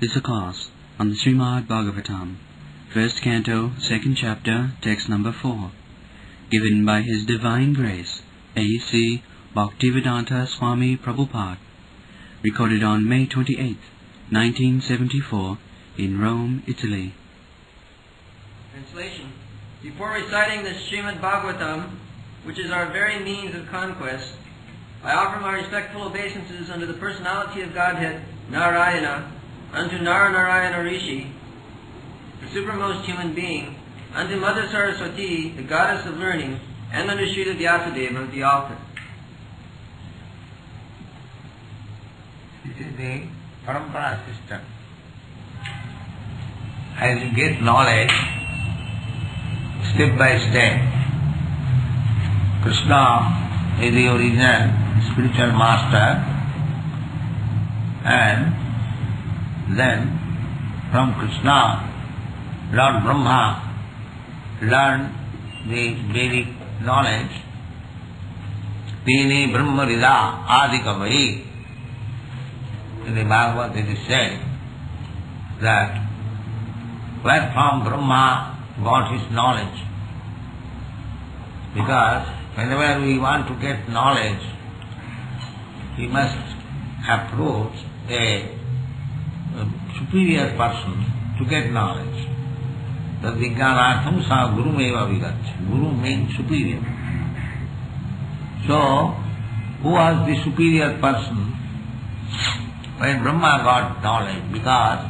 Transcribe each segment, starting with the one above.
is a class on the Srimad-Bhagavatam, first canto, second chapter, text number 4, given by His Divine Grace, A.C. Bhaktivedanta Swami Prabhupada, recorded on May 28, 1974, in Rome, Italy. Translation. Before reciting the Srimad-Bhagavatam, which is our very means of conquest, I offer my respectful obeisances unto the Personality of Godhead, Narayana, unto Nara-narayana Rsi, the supermost human being, unto Mother Sarasvati, the goddess of learning, and unto Srila Vyasadeva, the author. This is the parampara system. As you get knowledge, step by step, Krishna is the original spiritual master, and then from Krishna, Lord Brahma learned the Vedic knowledge. Tene Brahma Rida Adikavahi. In the Bhagavad it is said that where from Brahma got his knowledge. Because whenever we want to get knowledge, we must approach a superior person to get knowledge. The Vijnanartham sa Guru meva vigaccha. Guru means superior. So, who was the superior person when Brahma got knowledge? Because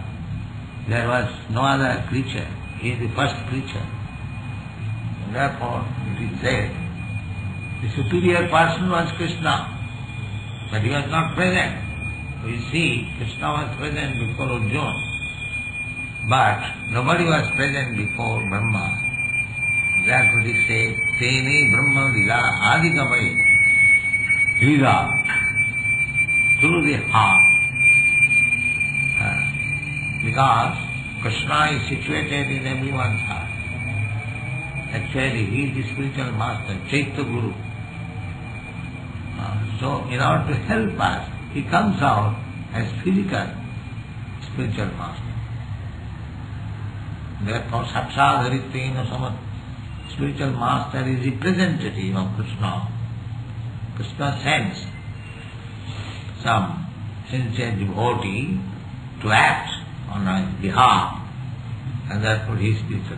there was no other creature. He is the first creature. And therefore, it is said, the superior person was Krishna, but he was not present. We see, Krishna was present before Arjuna, but nobody was present before Brahma. Therefore it is said, Tene Brahma Lila Adikavai. Lila, through the heart. Because Krishna is situated in everyone's heart. Actually, he is the spiritual master, Chaitya Guru. So, in order to help us, he comes out as physical spiritual master. Therefore, Saksādharitena Samat, spiritual master is representative of Krishna. Krishna sends some sincere devotee to act on his behalf, and therefore he is spiritual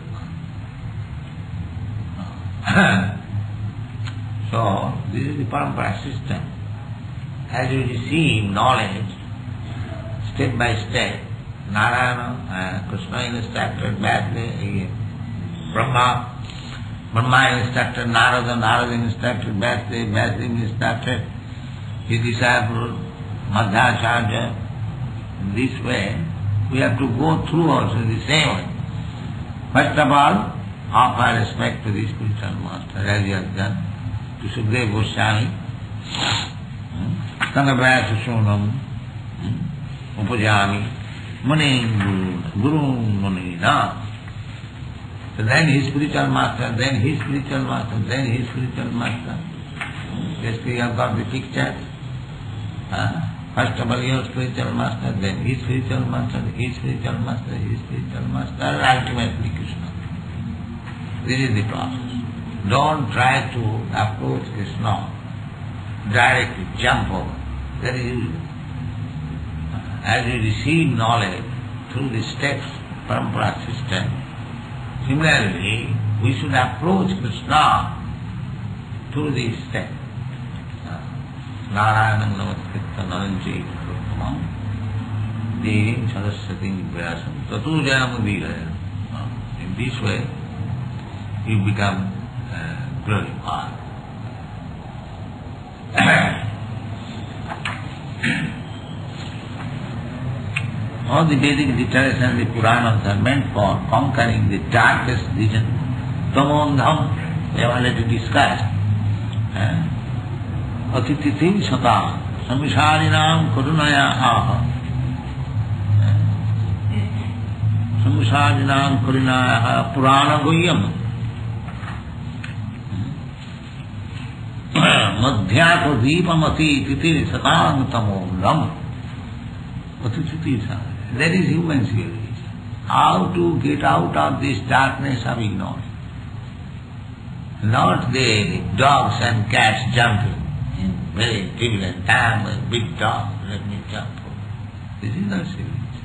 master. So, this is the parampara system. As you receive knowledge, step by step, Narayana, Krishna instructed Vyasadeva, Brahma instructed Narada, Narada instructed Vyasadeva, Vyasadeva instructed his disciple Madhyacharya. In this way, we have to go through also the same way. First of all, offer respect to the spiritual master, as he has done to Sukadeva Goswami. Tangabraya Sushonam Upajami Muni Guru Munina. So then his spiritual master, then his spiritual master, then his spiritual master. Yes, we have got the picture. First of all your spiritual master, then his spiritual master, his spiritual master, his spiritual master, and ultimately Krishna. This is the process. Don't try to approach Krishna directly, jump over. That is, as you receive knowledge through the steps, parampara system, similarly, we should approach Krishna through these steps. Nara-narayana Rsi Prabhupada Devim Sarasvati Vyasam Tatu Jayamudilaya. In this way, you become glorified. All the Vedic literatures and the Puranas are meant for conquering the darkest region. Tamondham, we have already discussed. Atititim sata, samisharinam karunaya aha. Samisharinam karunaya aha, Purana goyam. Madhyato deepamati titir satang tamondham. Atititim sata. That is human civilization. How to get out of this darkness of ignorance. Not the dogs and cats jumping in very prevalent time, a big dog, let me jump. This is not civilization.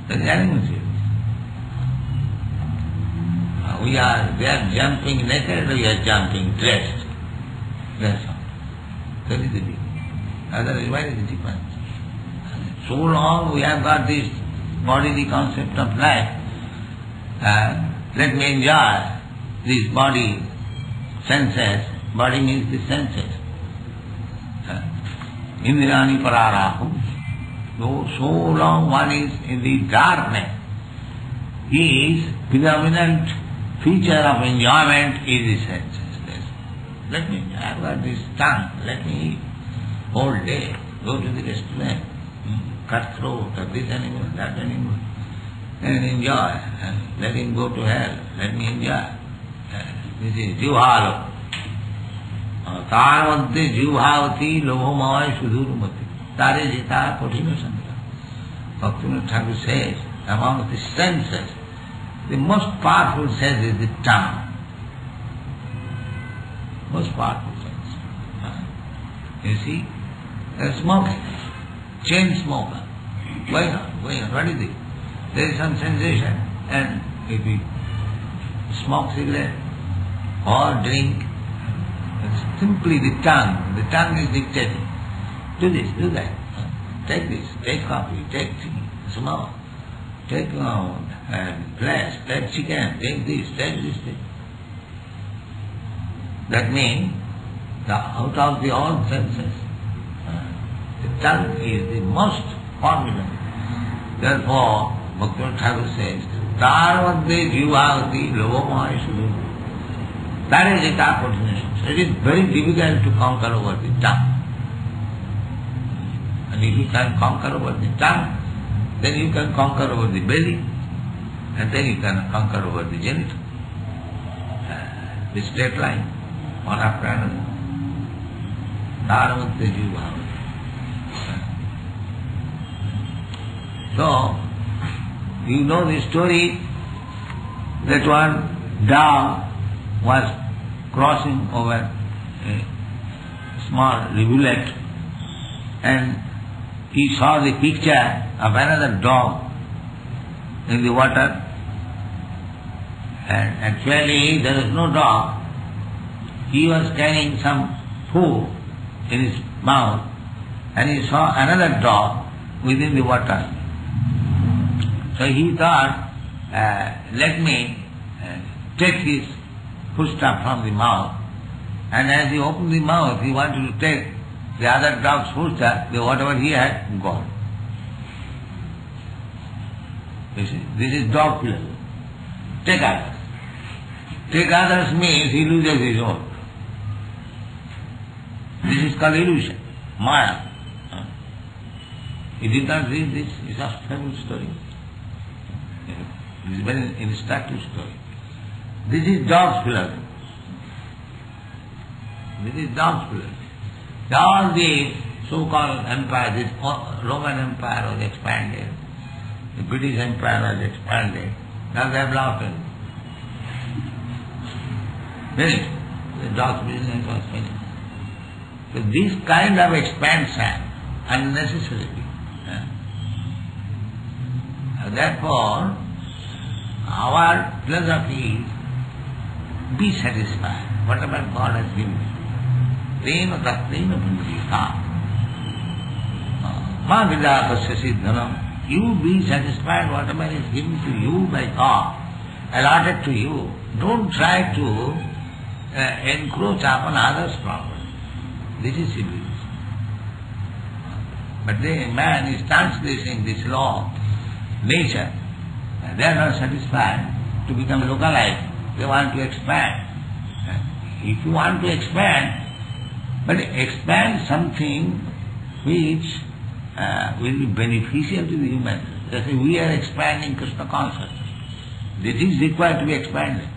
That is animal civilization. They are jumping naked, we are jumping dressed. That's all. That is the difference. Otherwise, why is the difference? So long we have got this bodily concept of life. Let me enjoy this body, senses. Body means the senses. Indrani pararahu. So long one is in the darkness, his predominant feature of enjoyment is the senses. Let me, I have got this tongue, let me eat whole day, go to the restaurant, cut throat of this animal, that animal, and enjoy. Let him go to hell, let me enjoy. This is jivhalo. Tar madhye jivhavati lobhamaya sudhurmati. Tare jita kothina santa. Bhaktivinoda Thakur says, among the senses, the most powerful sense is the tongue. Most powerful sense. You see, smoking, chain smoker, going on, what is it? There is some sensation, and if we smoke cigarette or drink, it's simply the tongue is dictating. Do this, do that, take this, take coffee, take tea, smoke, take flesh, take chicken, take this, take this. That means, out of the all senses, the tongue is the most formidable. Therefore, Bhaktivinoda Thakur says, Tarvadde jivavati lobhamaya sudhurmati. That is the coordination. So it is very difficult to conquer over the tongue. And if you can conquer over the tongue, then you can conquer over the belly, and then you can conquer over the genital. The straight line, one after another. Tarvadde jivavati. So, you know the story that one dog was crossing over a small rivulet, and he saw the picture of another dog in the water, and actually there was no dog. He was carrying some food in his mouth, and he saw another dog within the water. So he thought, let me take his foodstuff from the mouth, and as he opened the mouth, he wanted to take the other dog's foodstuff, whatever he had, gone. You see, this is dog philosophy. Take others. Take others means he loses his own. This is called illusion, Maya. You did not read this? It's a famous story. This is a very instructive story. This is dog's philosophy. This is dog's philosophy. All the so-called empire, this Roman Empire was expanded, the British Empire was expanded, now they have lost it. Finished. The dog's business was finished. So this kind of expansion, unnecessarily. Therefore, our philosophy is be satisfied, whatever God has given you. Prema tatrena bhundrika. Ma vidapasya siddhanam. You be satisfied whatever is given to you by God, allotted to you. Don't try to encroach upon others' property. This is civilization. But the man is transgressing this law, nature. They are not satisfied to become localized. They want to expand. If you want to expand, but expand something which will be beneficial to the human. Just say we are expanding Krishna consciousness. This is required to be expanded.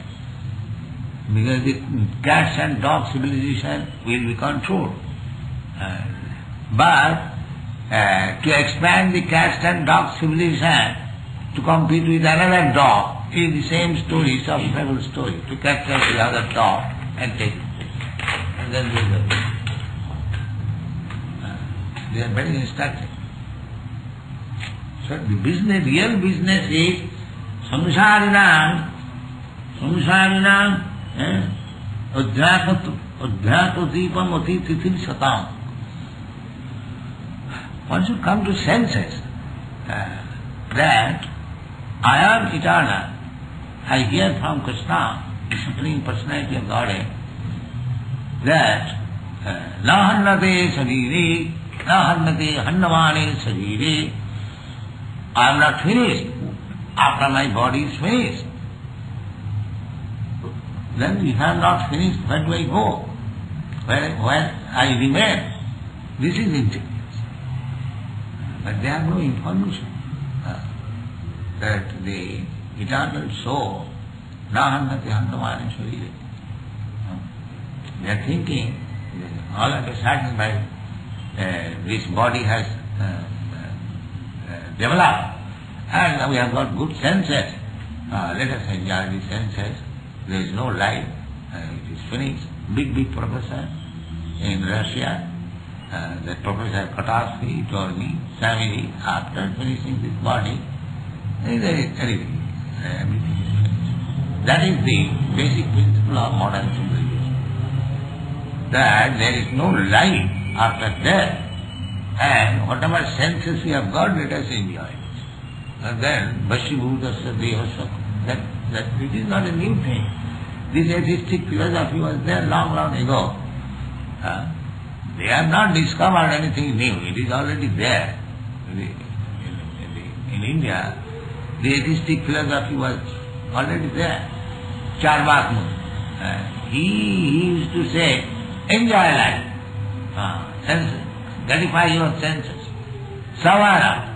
Because the cats and dog civilization will be controlled. But to expand the cat and dog civilization to compete with another dog is the same story, it's a fable story, to capture the other dog and take it. And then they are very instructive. So the business, real business is samsarinam adhyatodipam atitithim satam. One should come to senses that I am eternal. I hear from Krishna, the Supreme Personality of Godhead, that nahannate sarire, nahannate hannamane sarire. I am not finished after my body is finished. Then if I am not finished, where do I go? Where I remain? This is intelligence. But they have no information that the eternal soul, nahannate hannamane sarire. They are thinking, all of a sudden this body has developed and now we have got good senses. Let us enjoy the senses. There is no life. It is finished. Big professor in Russia, that Professor Katarski told me, Swamiji, after finishing this body, everything is finished. That is the basic principle of modern civilization. That there is no life after death, and whatever senses we have got, let us enjoy it. And then, Bhashibhutasya Dehasya, that it is not a new thing. This atheistic philosophy was there long ago. They have not discovered anything new. It is already there. In India, the atheistic philosophy was already there. Charvak, he used to say, enjoy life. Senses. Gratify your senses. Savara.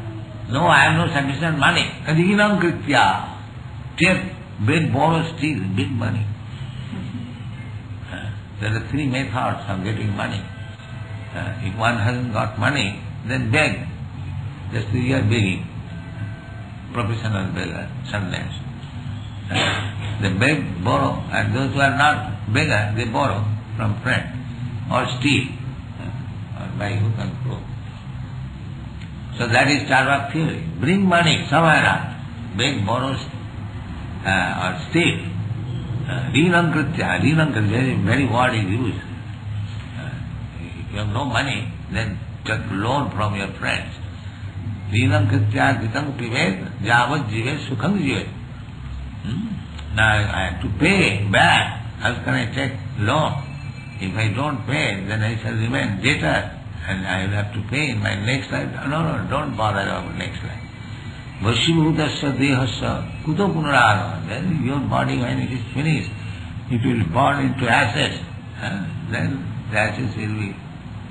No, I have no sufficient money. Kadhinam kritya. Take, beg, borrow, steal, big money. There are three methods of getting money. If one hasn't got money, then beg. Just you are begging. Professional beggar, sometimes. They beg, borrow, and those who are not beggar, they borrow from friends or steal. By hook and crook. So that is Charvak theory. Bring money somewhere, beg, borrow, or steal. Rinam kritya, very word is used. If you have no money, then take loan from your friends. Rinam kritya kritam pivet, javat jivet sukham jivet. Now I have to pay back. How can I take loan? If I don't pay, then I shall remain debtor. And I will have to pay in my next life. No, don't bother about next life. Vashibhutasya dehasya kuto punaragama. Then your body, when it is finished, it will burn into ashes. Then the ashes will be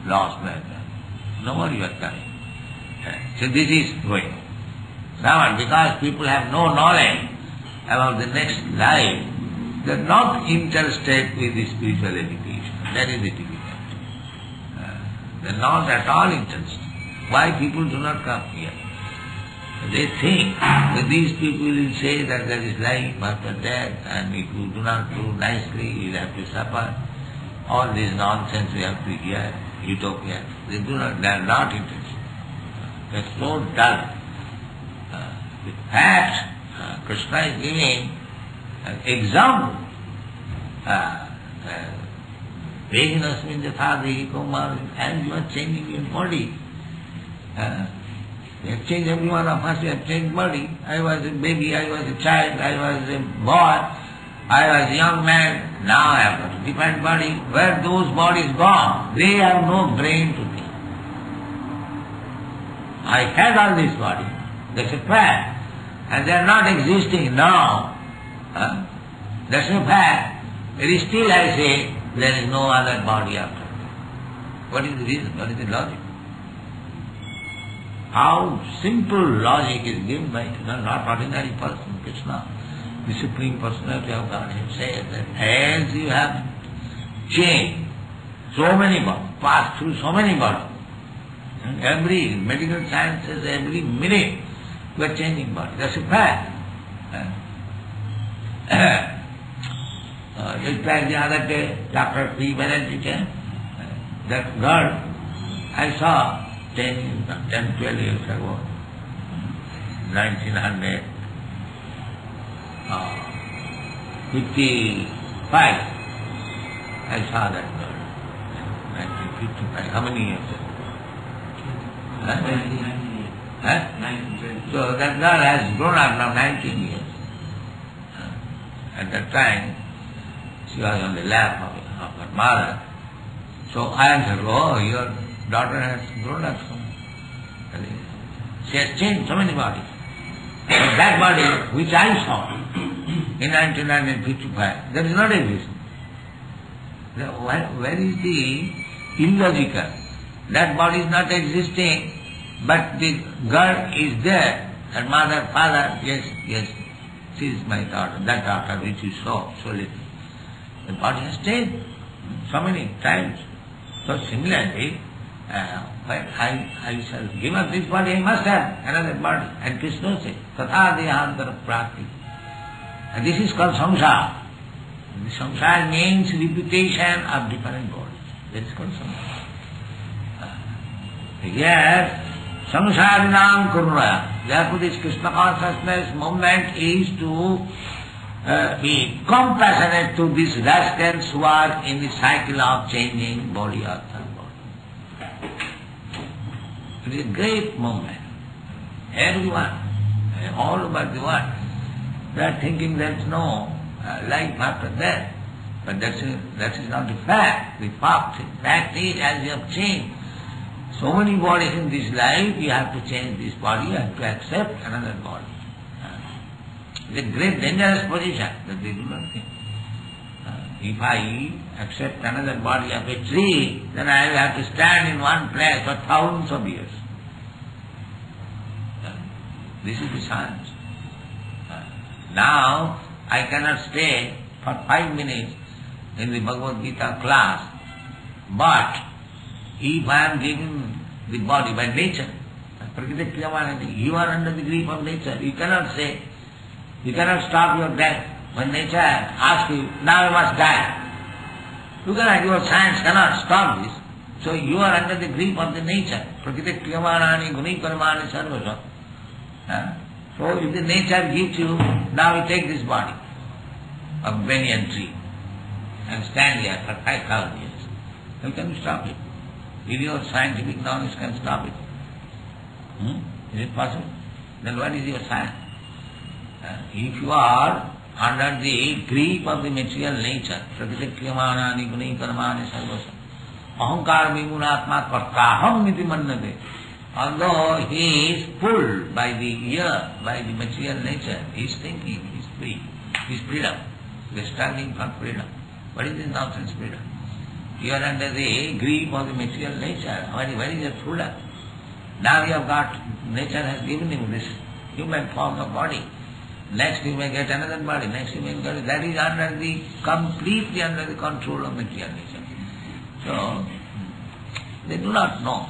lost by that. No more you are coming. So this is going. Now, because people have no knowledge about the next life, they are not interested with the spiritual education. That is the difficulty. They are not at all interested. Why people do not come here? They think that these people will say that there is life after death, and if you do not do nicely, you will have to suffer. All this nonsense we have to hear, utopia. They are not interested. They are so dull. In fact, Krishna is giving an example. Veginasmin jathadhi kumar, and you are changing your body. We have changed, every one of us, we have changed body. I was a baby, I was a child, I was a boy, I was a young man. Now I have got a different body. Where those bodies gone? They have no brain to think. I had all this body. That's a fact. And they are not existing now. That's a fact. It is still, I say, there is no other body after me. What is the reason? What is the logic? How simple logic is given by not ordinary person, Krishna. The Supreme Personality of Godhead says that as you have changed so many bodies, passed through so many bodies, Every medical science says every minute you are changing body. That's a fact. Just like the other day, Dr. P. Benedict, that girl I saw 10, 12 years ago, 1955, I saw that girl. 1955, how many years ago? 19. So that girl has grown up now 19 years. At that time, she was on the lap of her mother. So I answered, oh, your daughter has grown up so much. She has changed so many bodies. But that body which I saw in 1955, that is not existing. Where is the illogical? That body is not existing, but the girl is there. Her mother, father, yes, she is my daughter, that daughter which you saw so little. The body has changed so many times. So similarly, when I shall give up this body, I must have another body. And Krishna says, Tatha dehantara prati. And this is called samsara. The samsara means repetition of different bodies. That is called samsara. Here, samsarinam kurunaya. Therefore this Krishna consciousness movement is to be compassionate to these rascals who are in the cycle of changing body after body. It is a great movement. Everyone, all over the world, they are thinking there is no life after death. But that is not the fact. The fact is, as you have changed so many bodies in this life, you have to change this body, you have to accept another body. It's a great dangerous position that they do not think. If I accept another body of a tree, then I will have to stand in one place for thousands of years. This is the science. Now, I cannot stay for 5 minutes in the Bhagavad Gita class, but if I am given the body by nature, you are under the grip of nature. You cannot say, you cannot stop your death. When nature asks you, now you must die. You cannot, your science cannot stop this. So you are under the grip of the nature. Prakriti kriyamanani guni karmani sarvasva. So if the nature gives you, now you take this body of banyan tree and stand here for 5,000 years. You can stop it. If your scientific knowledge can stop it. Is it possible? Then what is your science? If you are under the grip of the material nature, prakriti kriyamanani guni karmani sarvasva, ahankar vimunatma kartaham niti mannate. Although he is pulled by the ear, by the material nature, he is thinking, he is free, he is freedom. He is struggling for freedom. What is this nonsense freedom? You are under the grip of the material nature. Where is your freedom? Now you have got, nature has given you this human form of body. Next you may get another body, next you may get, that is completely under the control of material nature. So, they do not know.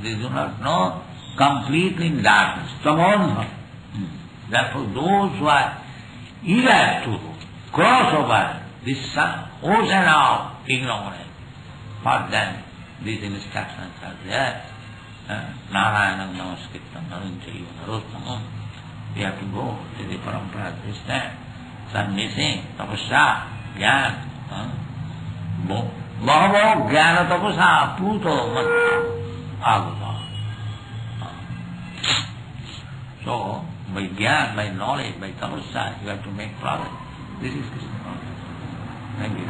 They do not know, completely in darkness. Tamon. Therefore those who are eager to cross over this ocean of ignorance, for them these instructions are there. Nara-narayana Rsi. We have to go to the parampara this time. Submissing, tapasya, jnana. Bahavo jnana tapasya puto mata agata. So, by jnana, by knowledge, by tapasya, you have to make progress. This is Krishna. Thank you.